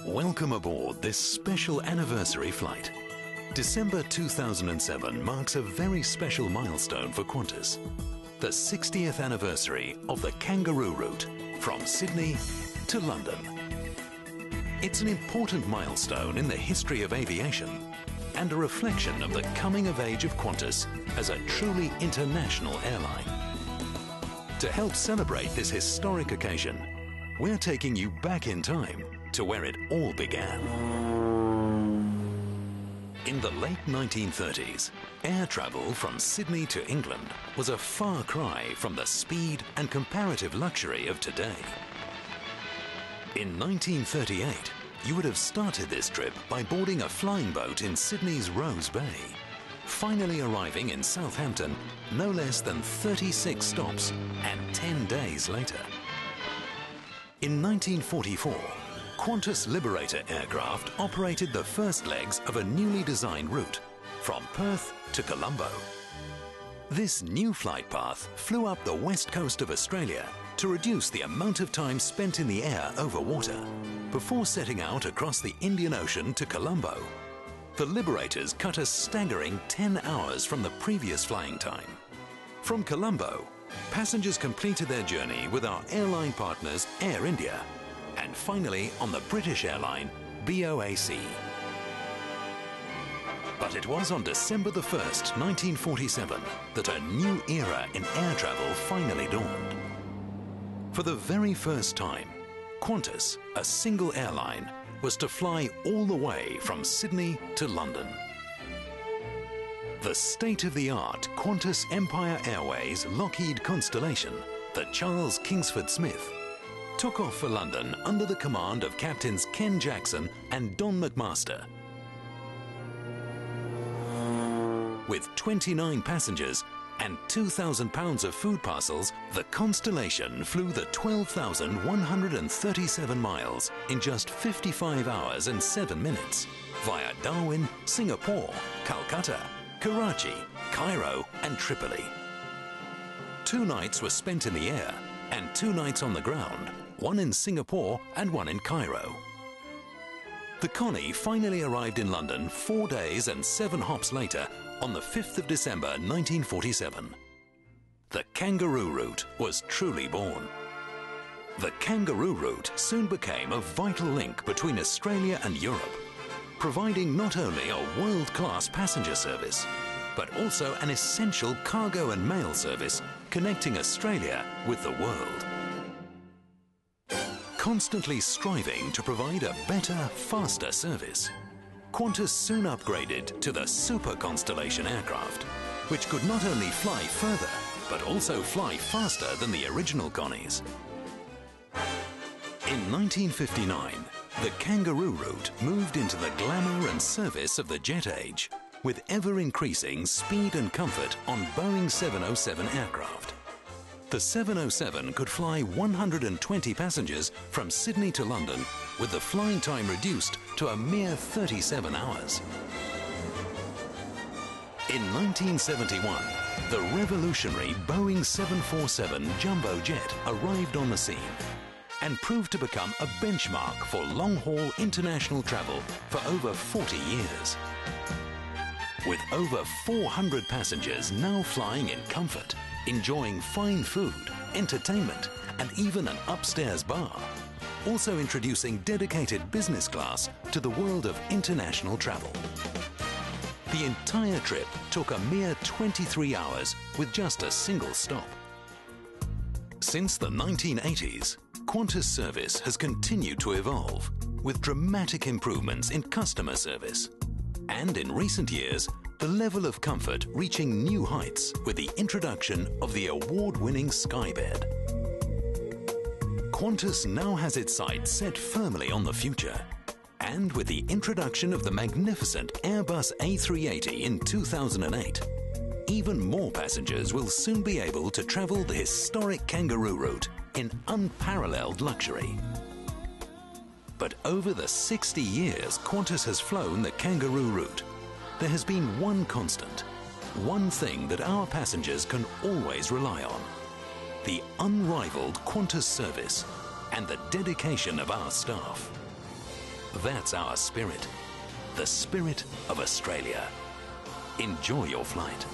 Welcome aboard this special anniversary flight. December 2007 marks a very special milestone for Qantas. The 60th anniversary of the Kangaroo Route from Sydney to London. It's an important milestone in the history of aviation and a reflection of the coming of age of Qantas as a truly international airline. To help celebrate this historic occasion, we're taking you back in time to where it all began. In the late 1930s, air travel from Sydney to England was a far cry from the speed and comparative luxury of today. In 1938, you would have started this trip by boarding a flying boat in Sydney's Rose Bay, finally arriving in Southampton no less than 36 stops and 10 days later. In 1944, Qantas Liberator aircraft operated the first legs of a newly designed route from Perth to Colombo. This new flight path flew up the west coast of Australia to reduce the amount of time spent in the air over water before setting out across the Indian Ocean to Colombo. The Liberators cut a staggering 10 hours from the previous flying time. From Colombo, passengers completed their journey with our airline partners Air India and finally on the British airline BOAC. But it was on December the 1st, 1947 that a new era in air travel finally dawned. For the very first time, Qantas, a single airline, was to fly all the way from Sydney to London. The state-of-the-art Qantas Empire Airways Lockheed Constellation, the Charles Kingsford Smith, took off for London under the command of Captains Ken Jackson and Don McMaster. With 29 passengers and 2,000 pounds of food parcels, the Constellation flew the 12,137 miles in just 55 hours and 7 minutes via Darwin, Singapore, Calcutta, Karachi, Cairo and Tripoli. 2 nights were spent in the air and 2 nights on the ground, one in Singapore and one in Cairo. The Connie finally arrived in London 4 days and 7 hops later on the 5th of December 1947. The Kangaroo Route was truly born. The Kangaroo Route soon became a vital link between Australia and Europe, providing not only a world-class passenger service, but also an essential cargo and mail service connecting Australia with the world. Constantly striving to provide a better, faster service, Qantas soon upgraded to the Super Constellation aircraft, which could not only fly further, but also fly faster than the original Connies. In 1959, the Kangaroo Route moved into the glamour and service of the jet age, with ever-increasing speed and comfort on Boeing 707 aircraft. The 707 could fly 120 passengers from Sydney to London, with the flying time reduced to a mere 37 hours. In 1971, the revolutionary Boeing 747 jumbo jet arrived on the scene and proved to become a benchmark for long-haul international travel for over 40 years. With over 400 passengers now flying in comfort, enjoying fine food, entertainment, and even an upstairs bar. Also introducing dedicated business class to the world of international travel. The entire trip took a mere 23 hours with just a single stop. Since the 1980s, Qantas service has continued to evolve, with dramatic improvements in customer service. And in recent years, the level of comfort reaching new heights with the introduction of the award-winning Skybed. Qantas now has its sights set firmly on the future. And with the introduction of the magnificent Airbus A380 in 2008, even more passengers will soon be able to travel the historic Kangaroo Route in unparalleled luxury. But over the 60 years Qantas has flown the Kangaroo Route, there has been one constant, one thing that our passengers can always rely on: the unrivaled Qantas service and the dedication of our staff. That's our spirit. The spirit of Australia. Enjoy your flight.